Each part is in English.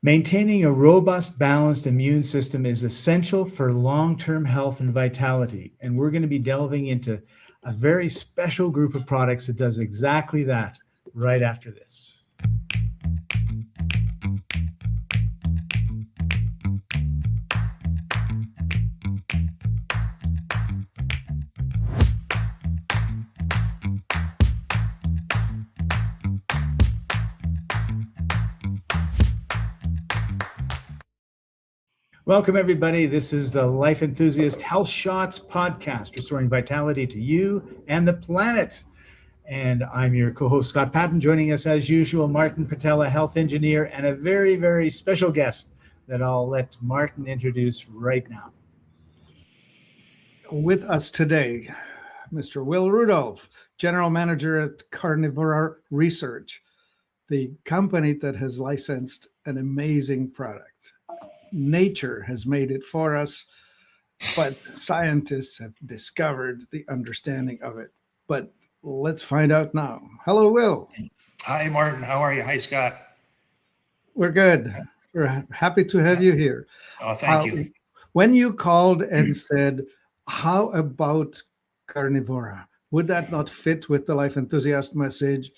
Maintaining a robust, balanced immune system is essential for long-term health and vitality. And we're going to be delving into a very special group of products that does exactly that right after this. Welcome, everybody. This is the Life Enthusiast Health Shots podcast, restoring vitality to you and the planet. And I'm your co-host, Scott Patton. Joining us, as usual, Martin Patella, health engineer, and a very, very special guest that I'll let Martin introduce right now. With us today, Mr. Will Rudolph, general manager at Carnivora Research, the company that has licensed an amazing product. Nature has made it for us, but scientists have discovered the understanding of it. But let's find out now. Hello, Will. Hi, Martin. How are you? Hi, Scott. We're good. We're happy to have you here. Oh, thank you. When you called and said, how about Carnivora? Would that not fit with the Life Enthusiast message?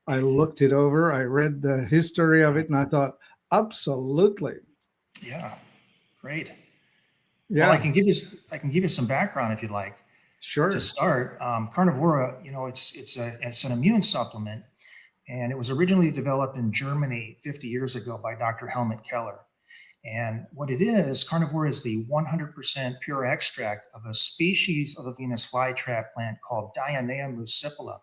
I looked it over. I read the history of it, and I thought, absolutely. Yeah, great. Yeah, Well, I can give you some background if you'd like. Sure. To start, Carnivora, it's an immune supplement, and it was originally developed in Germany 50 years ago by Dr. Keller. And what it is, Carnivora is the 100% pure extract of a species of the Venus flytrap plant called Dionaea muscipula.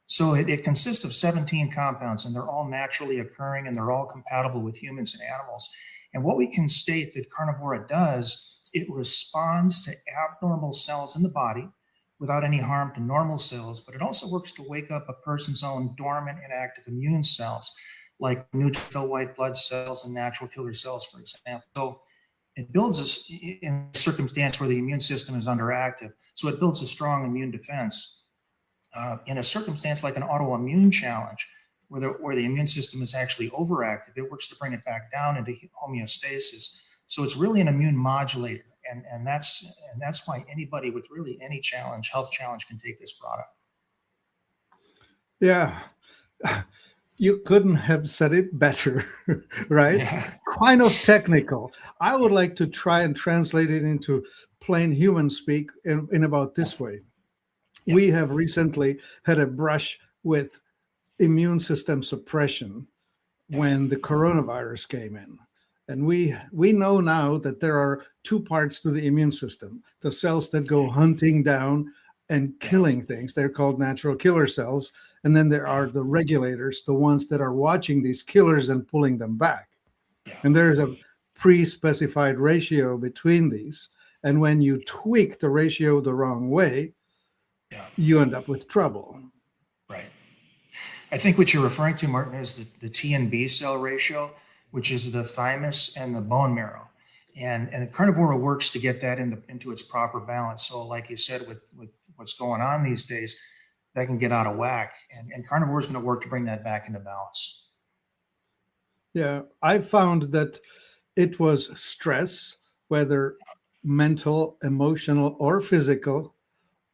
So it consists of 17 compounds, and they're all naturally occurring, and they're all compatible with humans and animals. And what we can state that Carnivora does, it responds to abnormal cells in the body without any harm to normal cells, but it also works to wake up a person's own dormant inactive immune cells, like neutrophil white blood cells and natural killer cells, for example. So it builds us in a circumstance where the immune system is underactive. So it builds a strong immune defense. In a circumstance like an autoimmune challenge, where the immune system is actually overactive, it works to bring it back down into homeostasis. So it's really an immune modulator, and that's why anybody with really any health challenge, can take this product. Yeah, you couldn't have said it better, right? Yeah. Kind of technical. I would like to try and translate it into plain human speak in about this way. Yeah. We have recently had a brush with immune system suppression when the coronavirus came in. And we know now that there are two parts to the immune system. The cells that go hunting down and killing things, they're called natural killer cells. And then there are the regulators, the ones that are watching these killers and pulling them back. And there's a pre-specified ratio between these. And when you tweak the ratio the wrong way, you end up with trouble. Right. I think what you're referring to, Martin, is the T and B cell ratio, which is the thymus and the bone marrow. And Carnivora works to get that into its proper balance. So like you said, with what's going on these days, that can get out of whack. And Carnivora is going to work to bring that back into balance. Yeah, I found that it was stress, whether mental, emotional, or physical,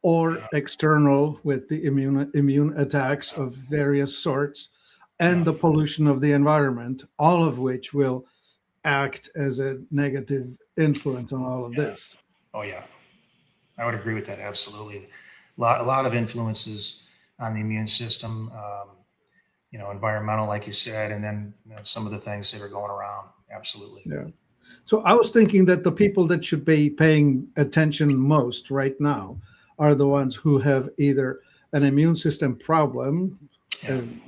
or external with the immune attacks of various sorts, and the pollution of the environment, all of which will act as a negative influence on all of this. Oh, yeah. I would agree with that, absolutely. A lot of influences on the immune system, environmental, like you said, and then some of the things that are going around, absolutely. Yeah. So I was thinking that the people that should be paying attention most right now are the ones who have either an immune system problem,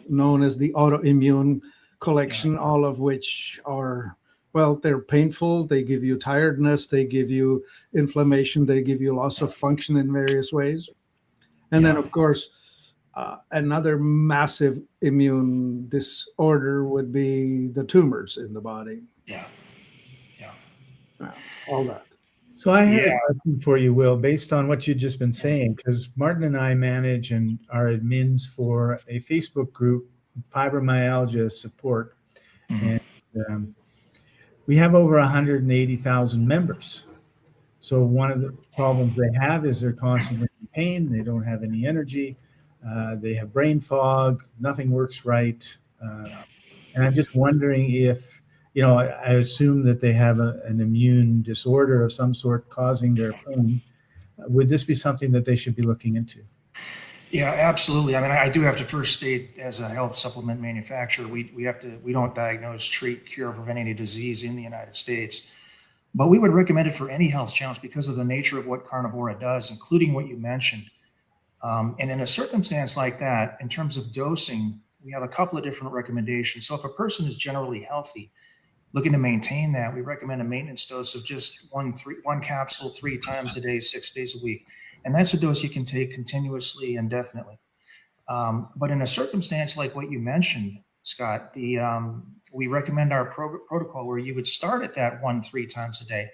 known as the autoimmune collection, all of which are, well, they're painful. They give you tiredness. They give you inflammation. They give you loss of function in various ways. And then, of course, another massive immune disorder would be the tumors in the body. Yeah. All that. So I have a question for you, Will, based on what you've just been saying, because Martin and I manage and are admins for a Facebook group, fibromyalgia support. And we have over 180,000 members. So one of the problems they have is they're constantly in pain. They don't have any energy. They have brain fog. Nothing works right. And I'm just wondering if, I assume that they have an immune disorder of some sort causing their pain. Would this be something that they should be looking into? Yeah, absolutely. I mean, I do have to first state, as a health supplement manufacturer, we don't diagnose, treat, cure, prevent any disease in the United States. But we would recommend it for any health challenge because of the nature of what Carnivora does, including what you mentioned. And in a circumstance like that, in terms of dosing, we have a couple of different recommendations. So if a person is generally healthy, looking to maintain that, we recommend a maintenance dose of just one capsule 3 times a day, 6 days a week. And that's a dose you can take continuously, indefinitely. But in a circumstance like what you mentioned, Scott, we recommend our protocol where you would start at that 3 times a day,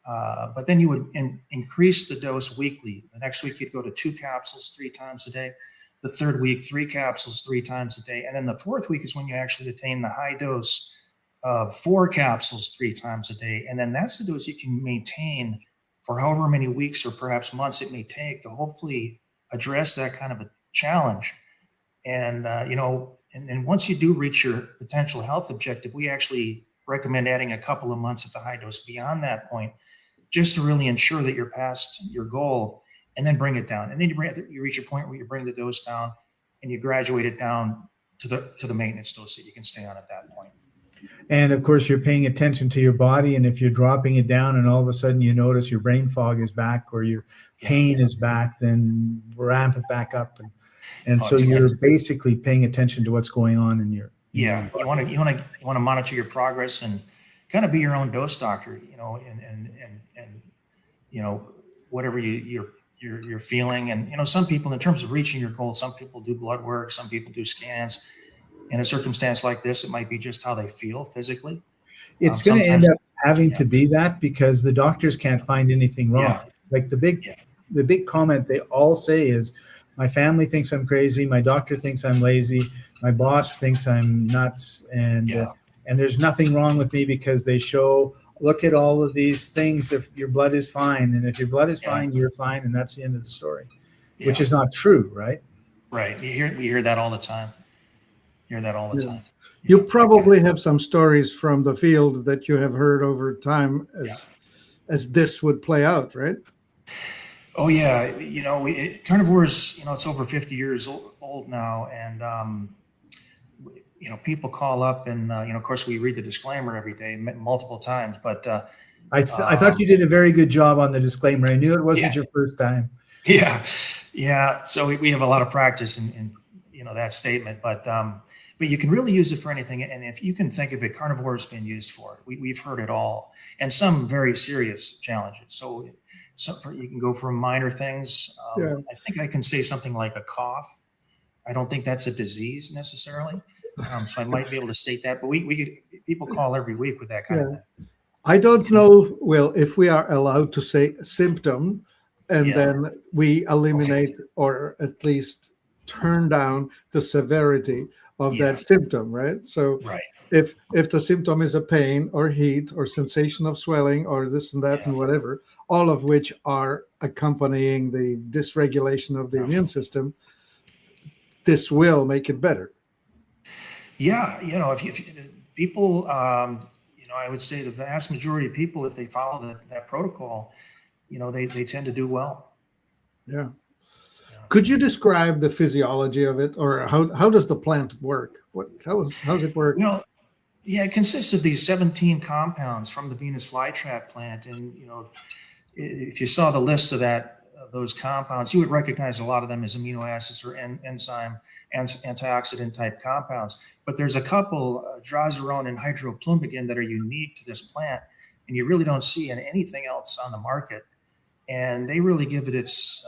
but then you would increase the dose weekly. The next week you'd go to 2 capsules 3 times a day. The third week, 3 capsules 3 times a day. And then the fourth week is when you actually attain the high dose of 4 capsules 3 times a day. And then that's the dose you can maintain for however many weeks or perhaps months it may take to hopefully address that kind of a challenge. And, and once you do reach your potential health objective, we actually recommend adding a couple of months at the high dose beyond that point, just to really ensure that you're past your goal, and then bring it down. And then you reach a point where you bring the dose down and you graduate it down to the maintenance dose that you can stay on at that point. And of course, you're paying attention to your body. And if you're dropping it down and all of a sudden you notice your brain fog is back or your pain is back, then ramp it back up. And so you're basically paying attention to what's going on in your you want to monitor your progress and kind of be your own dose doctor, and whatever you're feeling. And some people, in terms of reaching your goal, some people do blood work, some people do scans. In a circumstance like this, it might be just how they feel physically. It's going to end up having to be that, because the doctors can't find anything wrong. Yeah. Like the big comment they all say is, my family thinks I'm crazy, my doctor thinks I'm lazy, my boss thinks I'm nuts, and there's nothing wrong with me, because they show, look at all of these things. If your blood is fine, and if your blood is fine, you're fine, and that's the end of the story, which is not true, right? Right. We hear that all the time. Time. You probably have some stories from the field that you have heard over time as this would play out, right? Oh yeah, Carnivora is, it's over 50 years old now, and people call up, and of course we read the disclaimer every day multiple times. But I thought you did a very good job on the disclaimer. I knew it wasn't your first time. Yeah. So we have a lot of practice in that statement, but you can really use it for anything. And if you can think of it, Carnivora has been used for it. We've heard it all, and some very serious challenges. So you can go from minor things. I think I can say something like a cough. I don't think that's a disease necessarily. So I might be able to state that, but people call every week with that kind of thing. I don't know, Will, if we are allowed to say symptom, and then we eliminate or at least turn down the severity of that symptom, right? So if the symptom is a pain or heat or sensation of swelling or this and that and whatever, all of which are accompanying the dysregulation of the immune system, this will make it better. Yeah, if people, I would say the vast majority of people, if they follow that protocol, they tend to do well. Yeah. Could you describe the physiology of it, or how does the plant work? How's it work? It consists of these 17 compounds from the Venus flytrap plant, and if you saw the list of those compounds, you would recognize a lot of them as amino acids or enzyme and antioxidant type compounds. But there's a couple, drazerone and hydroplumbagin, that are unique to this plant, and you really don't see in anything else on the market. And they really give it its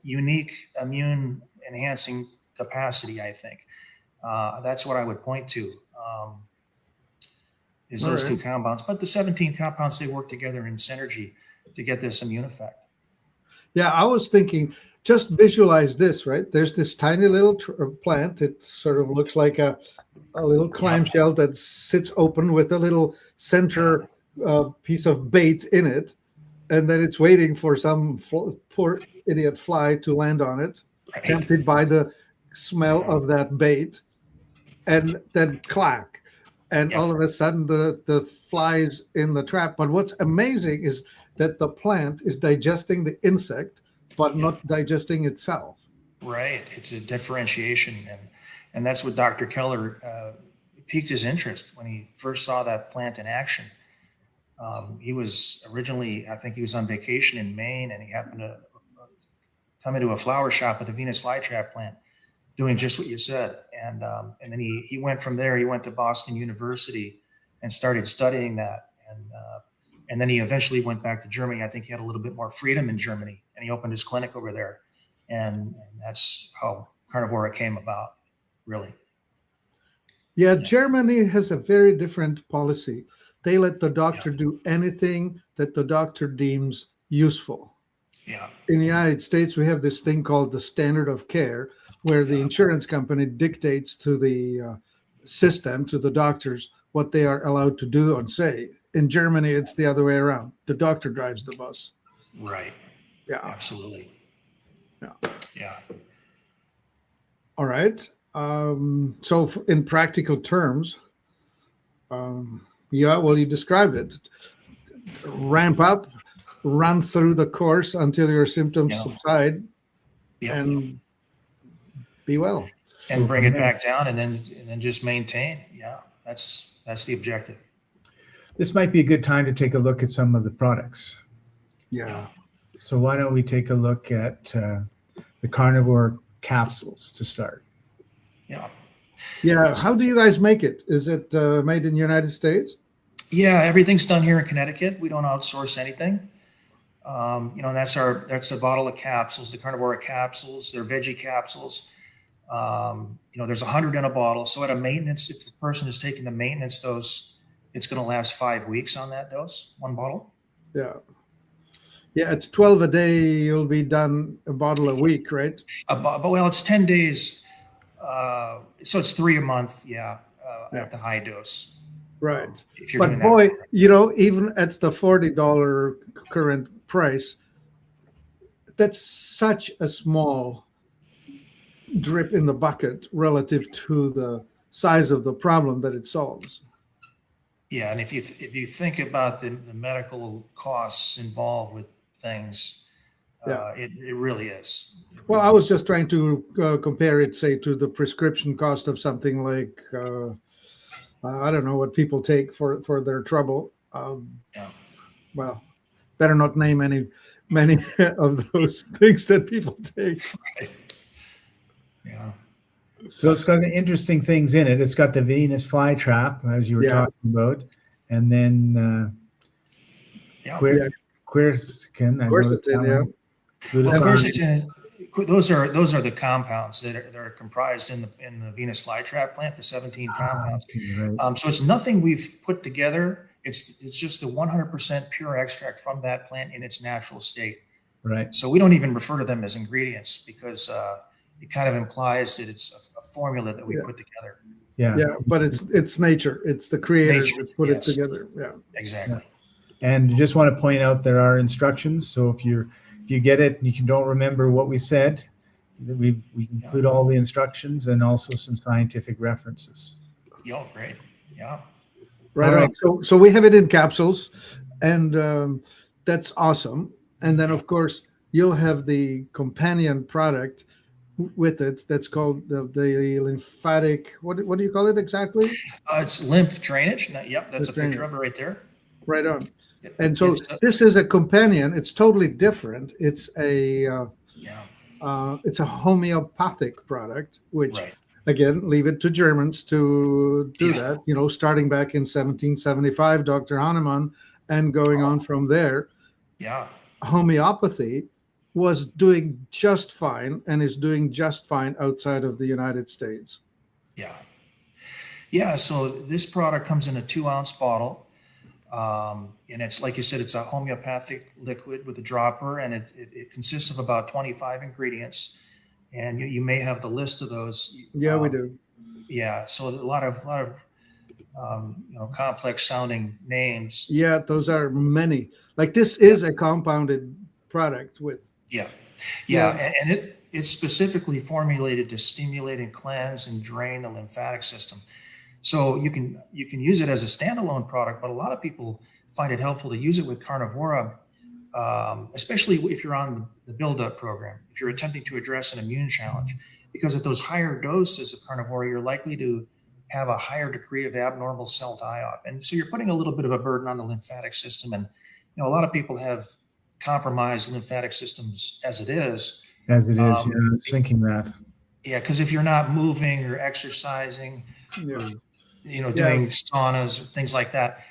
unique immune enhancing capacity, I think. That's what I would point to, is those two compounds. But the 17 compounds, they work together in synergy to get this immune effect. Yeah, I was thinking, just visualize this, right? There's this tiny little plant. It sort of looks like a a little clamshell that sits open with a little center piece of bait in it, and then it's waiting for some poor idiot fly to land on it, tempted by the smell of that bait, and then clack. And all of a sudden the fly's in the trap. But what's amazing is that the plant is digesting the insect, but not digesting itself. Right. It's a differentiation. And that's what Dr. Keller piqued his interest when he first saw that plant in action. He was originally, I think he was on vacation in Maine, and he happened to come into a flower shop with a Venus flytrap plant, doing just what you said. And then he went from there. He went to Boston University and started studying that. And then he eventually went back to Germany. I think he had a little bit more freedom in Germany, and he opened his clinic over there. And that's how Carnivora came about, really. Yeah, Germany has a very different policy. They let the doctor do anything that the doctor deems useful. Yeah. In the United States, we have this thing called the standard of care, where the insurance company dictates to the system, to the doctors, what they are allowed to do and say. In Germany, it's the other way around. The doctor drives the bus. Right. Yeah. Absolutely. Yeah. Yeah. All right. So in practical terms, you described it. Ramp up, run through the course until your symptoms subside, and be well. And bring it back down, and then just maintain. Yeah, that's the objective. This might be a good time to take a look at some of the products. Yeah. So why don't we take a look at the Carnivora capsules to start? Yeah. Yeah. How do you guys make it? Is it made in the United States? Yeah, everything's done here in Connecticut. We don't outsource anything. That's a bottle of capsules, the Carnivora capsules. They're veggie capsules. There's 100 in a bottle. So at a maintenance, if the person is taking the maintenance dose, it's going to last 5 weeks on that dose, one bottle. Yeah. Yeah, it's 12 a day. You'll be done a bottle a week, right? Well, it's 10 days. So it's 3 a month. Yeah. At the high dose. Right. If you're but doing boy, that. Even at the $40 current price, that's such a small drip in the bucket relative to the size of the problem that it solves. Yeah, and if you think about the medical costs involved with things, it really is. Well, I was just trying to compare it, say, to the prescription cost of something like, I don't know what people take for their trouble. Well, better not name many of those things that people take. Right. Yeah. So it's got interesting things in it. It's got the Venus flytrap, as you were talking about, and then quercetin. Quercetin, quercetin. Those are the compounds that are comprised in the Venus flytrap plant, the 17 compounds. Right. So it's nothing we've put together. It's just the 100% pure extract from that plant in its natural state. Right. So we don't even refer to them as ingredients because it kind of implies that it's a formula that we put together. Yeah. Yeah, but it's nature. It's the creator that put it together. Yeah. Exactly. Yeah. And just want to point out there are instructions. So if you get it and you don't remember what we said, we include all the instructions and also some scientific references. Yeah, great. Yeah. Right. So we have it in capsules, and that's awesome. And then, of course, you'll have the companion product with it that's called the lymphatic. What do you call it exactly? It's lymph drainage. Yep, that's a picture of it right there. Right on. And so this is a companion. It's totally different. It's a it's a homeopathic product, which again, leave it to Germans to do that. Starting back in 1775, Dr. Hahnemann, and going on from there. Yeah, homeopathy was doing just fine and is doing just fine outside of the United States. Yeah. So this product comes in a 2-ounce bottle. And it's, like you said, it's a homeopathic liquid with a dropper, and it consists of about 25 ingredients. And you may have the list of those. Yeah, we do. Yeah, so a lot of complex sounding names. Yeah, those are many. Like this is a compounded product with. Yeah, Yeah. and it's specifically formulated to stimulate and cleanse and drain the lymphatic system. So you can use it as a standalone product, but a lot of people find it helpful to use it with Carnivora, especially if you're on the build-up program, if you're attempting to address an immune challenge, because at those higher doses of Carnivora, you're likely to have a higher degree of abnormal cell die-off, and so you're putting a little bit of a burden on the lymphatic system. And a lot of people have compromised lymphatic systems as it is. As it is, yeah, I was thinking that. Yeah, because if you're not moving or exercising, Yeah. or, doing saunas or things like that,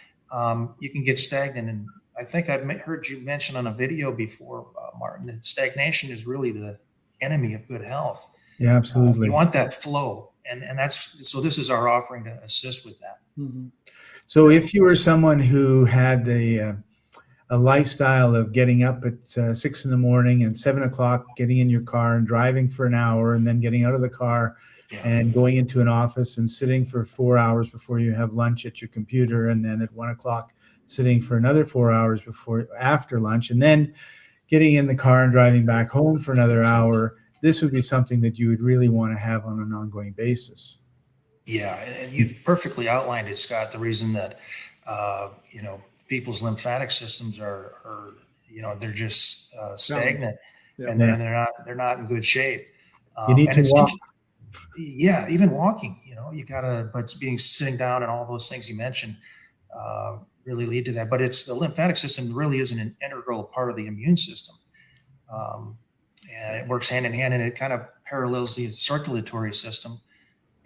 you can get stagnant. And I think I've heard you mention on a video before, Martin, that stagnation is really the enemy of good health. Yeah, absolutely. You want that flow, and so this is our offering to assist with that. Mhm. So if you were someone who had a lifestyle of getting up at 6 a.m. and 7 o'clock, getting in your car and driving for an hour, and then getting out of the car and going into an office and sitting for 4 hours before you have lunch at your computer, and then at 1 o'clock sitting for another 4 hours after lunch, and then getting in the car and driving back home for another hour, this would be something that you would really want to have on an ongoing basis. Yeah, and you've perfectly outlined it, Scott. The reason that people's lymphatic systems are they're just stagnant, and they're not in good shape. You need to walk. Yeah, even walking. You gotta, but sitting down and all those things you mentioned really lead to that. But it's the lymphatic system really is an integral part of the immune system, and it works hand in hand, and it kind of parallels the circulatory system.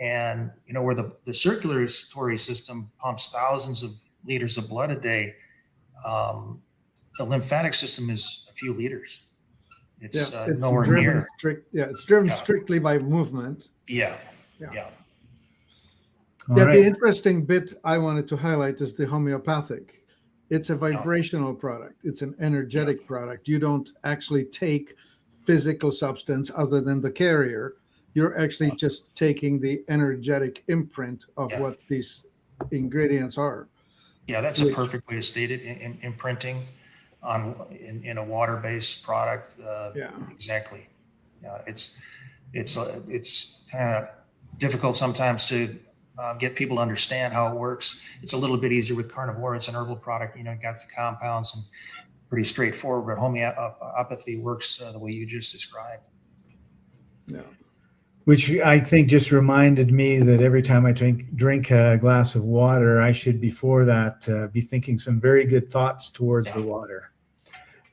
And where the circulatory system pumps thousands of liters of blood a day, the lymphatic system is a few liters. It's nowhere near. It's driven strictly by movement. Yeah. The interesting bit I wanted to highlight is the homeopathic. It's a vibrational product. It's an energetic product. You don't actually take physical substance other than the carrier. You're actually just taking the energetic imprint of what these ingredients are. Yeah, that's a perfect way to state it. Imprinting in a water-based product. Exactly. Yeah, it's kind of difficult sometimes to get people to understand how it works. It's a little bit easier with Carnivora. It's an herbal product. You got the compounds and pretty straightforward. But homeopathy works the way you just described. Yeah. Which I think just reminded me that every time I drink a glass of water, I should before that be thinking some very good thoughts towards the water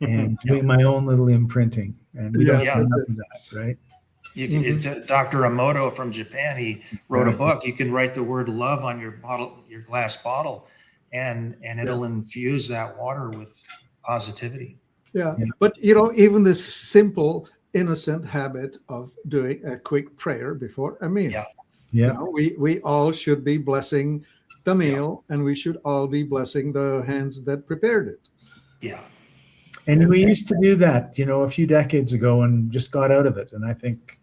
and doing my own little imprinting. And we don't do enough of that, right? Dr. Emoto from Japan, he wrote a book. You can write the word love on your glass bottle, and it'll infuse that water with positivity. Yeah. But even this simple, innocent habit of doing a quick prayer before a meal. We all should be blessing the meal, and we should all be blessing the hands that prepared it. Yeah. And we used to do that, a few decades ago, and just got out of it. And I think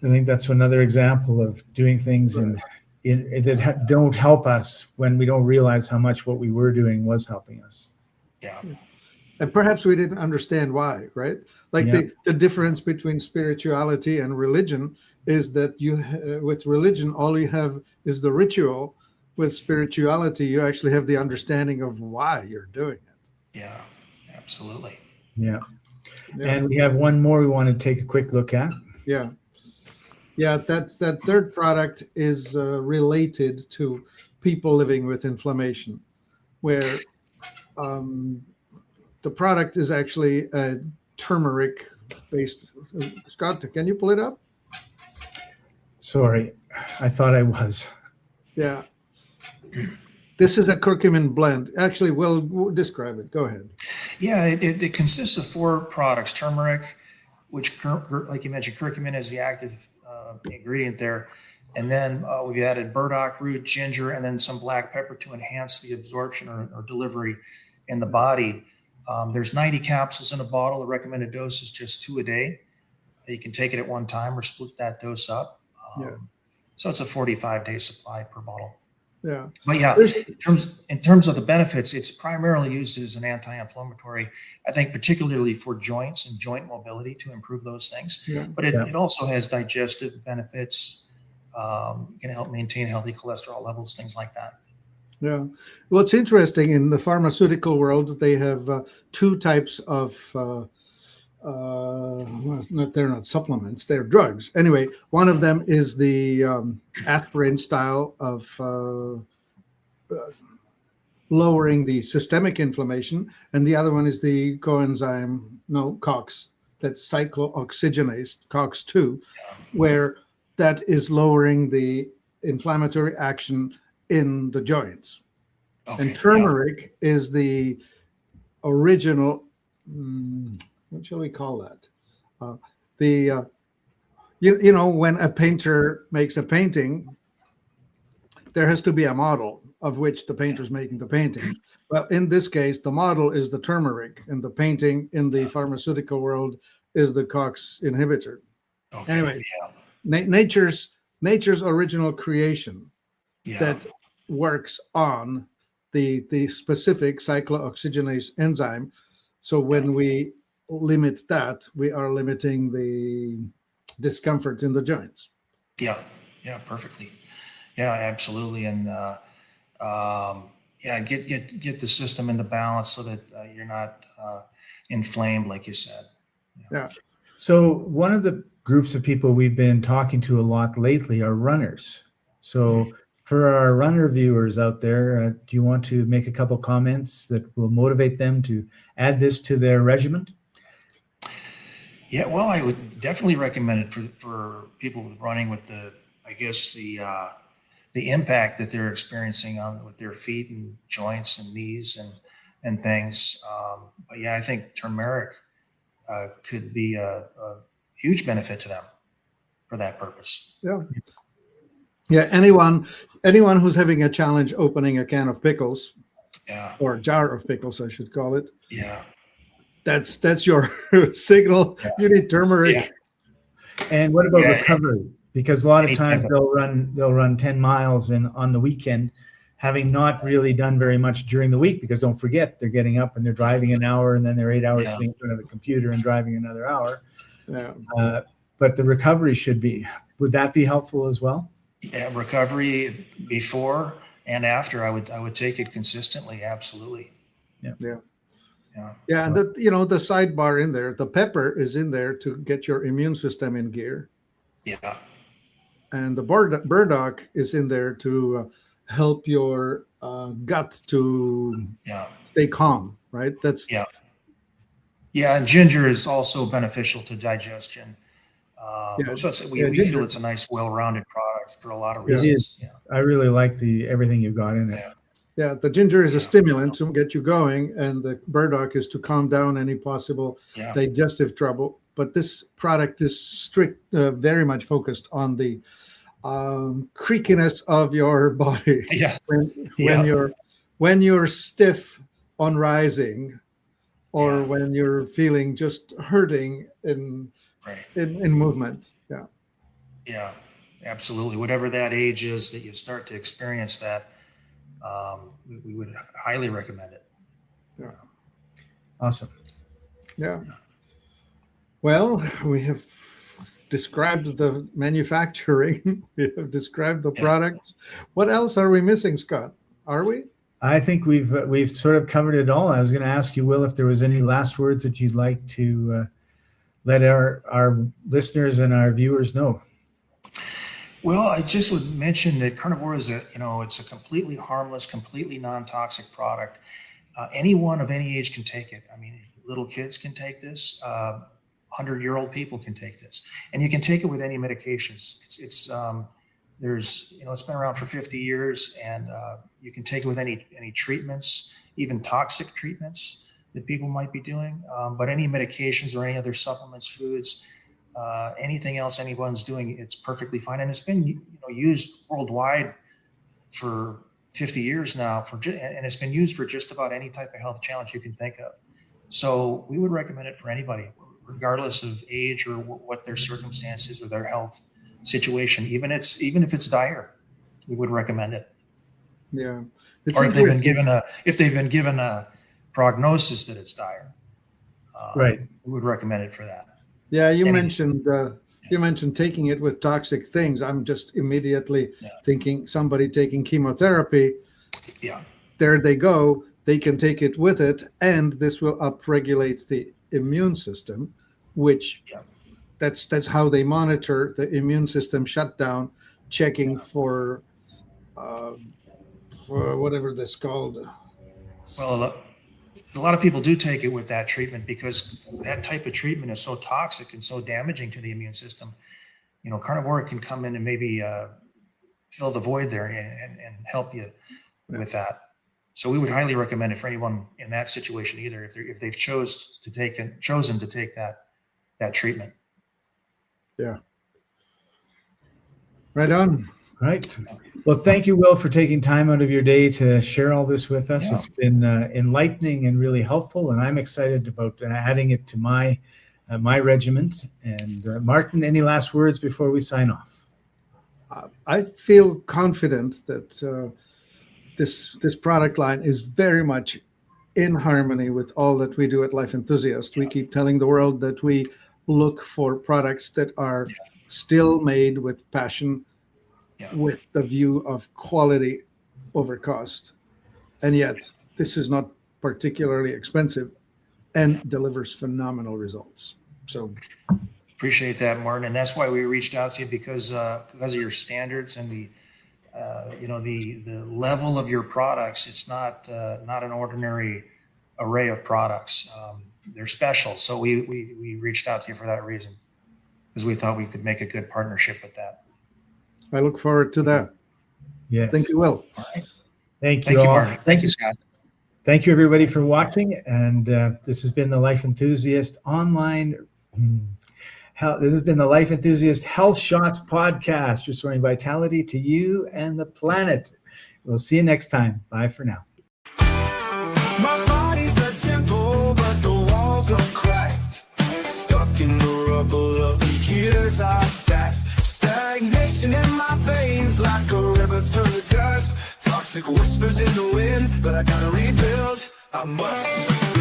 that's another example of doing things that don't help us when we don't realize how much what we were doing was helping us. Yeah. And perhaps we didn't understand why, right? Like the difference between spirituality and religion is that with religion, all you have is the ritual. With spirituality, you actually have the understanding of why you're doing it. Yeah, absolutely. Yeah. And we have one more we want to take a quick look at. Yeah. That third product is related to people living with inflammation, where the product is actually a turmeric based. Scott, can you pull it up? Sorry, I thought I was. Yeah. This is a curcumin blend. Actually, we'll describe it. Go ahead. Yeah, it consists of 4 products. Turmeric, which, like you mentioned, curcumin is the active ingredient there. And then we've added burdock root, ginger, and then some black pepper to enhance the absorption or delivery in the body. There's 90 capsules in a bottle. The recommended dose is just 2 a day. You can take it at one time or split that dose up. So it's a 45-day supply per bottle. Yeah. But yeah, in terms of the benefits, it's primarily used as an anti-inflammatory, I think particularly for joints and joint mobility to improve those things. Yeah. But it also has digestive benefits, can help maintain healthy cholesterol levels, things like that. Yeah. Well, it's interesting. In the pharmaceutical world, they have two types of, they're not supplements, they're drugs. Anyway, one of them is the aspirin style of lowering the systemic inflammation, and the other one is the COX, that's cyclooxygenase, COX-2, where that is lowering the inflammatory action in the joints. Okay, And turmeric is the original, what shall we call that? You know, when a painter makes a painting, there has to be a model of which the painter's making the painting. Well, in this case, the model is the turmeric, and the painting in the pharmaceutical world is the COX inhibitor. Okay, Anyway, nature's original creation that works on the specific cyclooxygenase enzyme. So when we limit that, we are limiting the discomfort in the joints. Yeah, perfectly. Yeah, absolutely. And get the system into balance so that you're not inflamed, like you said. Yeah. So one of the groups of people we've been talking to a lot lately are runners. So for our runner viewers out there, do you want to make a couple comments that will motivate them to add this to their regimen? Yeah, well, I would definitely recommend it for people with running with the impact that they're experiencing with their feet and joints and knees and things. But yeah, I think turmeric could be a huge benefit to them for that purpose. Yeah. Yeah. Anyone who's having a challenge opening a can of pickles, or a jar of pickles, I should call it. Yeah. That's your signal. Yeah. You need turmeric. Yeah. And what about recovery? Because a lot of times they'll run 10 miles on the weekend, having not really done very much during the week, because don't forget, they're getting up and they're driving an hour, and then they're 8 hours sitting in front of a computer and driving another hour. Yeah. But the recovery would that be helpful as well? Yeah, recovery before and after, I would take it consistently. Absolutely. Yeah. And the sidebar in there, the pepper is in there to get your immune system in gear. Yeah. And the burdock is in there to help your gut to stay calm, right? And ginger is also beneficial to digestion. We feel it's a nice, well-rounded product for a lot of reasons. Yeah. I really like everything you've got in it. Yeah, the ginger is a stimulant to get you going, and the burdock is to calm down any possible digestive trouble. But this product is very much focused on the creakiness of your body. Yeah. When you're stiff on rising, or when you're feeling just hurting in movement. Yeah. Yeah, absolutely. Whatever that age is that you start to experience that, we would highly recommend it. Yeah. Awesome. Yeah. Well, we have described the manufacturing. We have described the products. What else are we missing, Scott? Are we? I think we've sort of covered it all. I was going to ask you, Will, if there was any last words that you'd like to let our listeners and our viewers know. Well, I just would mention that Carnivora is it's a completely harmless, completely non-toxic product. Anyone of any age can take it. I mean, little kids can take this. 100-year-old people can take this, and you can take it with any medications. It's been around for 50 years, and you can take it with any treatments, even toxic treatments that people might be doing. But any medications or any other supplements, foods, anything else anyone's doing, it's perfectly fine. And it's been used worldwide for 50 years now, and it's been used for just about any type of health challenge you can think of. So we would recommend it for anybody, regardless of age or what their circumstances or their health situation, even if it's dire, we would recommend it. Yeah. Or if they've been given a prognosis that it's dire, Right. we would recommend it for that. Yeah, you Anything. mentioned taking it with toxic things. I'm just immediately Yeah. thinking somebody taking chemotherapy. Yeah. There they go. They can take it with it, and this will upregulate the immune system, which Yeah. that's how they monitor the immune system shutdown, checking for whatever that's called. Well, a lot of people do take it with that treatment because that type of treatment is so toxic and so damaging to the immune system. Carnivora can come in and maybe fill the void there and help you with that. So we would highly recommend it for anyone in that situation, either if they've chosen to take that treatment. Yeah. Right on. Right. Well, thank you, Will, for taking time out of your day to share all this with us. Yeah. It's been enlightening and really helpful, and I'm excited about adding it to my regiment. And Martin, any last words before we sign off? I feel confident that this product line is very much in harmony with all that we do at Life Enthusiast. We keep telling the world that we look for products that are still made with passion, with the view of quality over cost. And yet, this is not particularly expensive and delivers phenomenal results. So appreciate that, Martin. And that's why we reached out to you, because of your standards and the level of your products. It's not an ordinary array of products. They're special. So we reached out to you for that reason, because we thought we could make a good partnership with that. I look forward to that. Yes. Thank you, Will. All right. Thank Thank you you, all. Martin. Thank you, Scott. Thank you, everybody, for watching. And this has been the Life Enthusiast online. This has been the Life Enthusiast Health Shots podcast, restoring vitality to you and the planet. We'll see you next time. Bye for now. My body's a temple, but the walls are cracked. Stuck in the rubble of the years I've stacked. Stagnation in my veins like a river turned to dust. Toxic whispers in the wind, but I gotta rebuild. I must.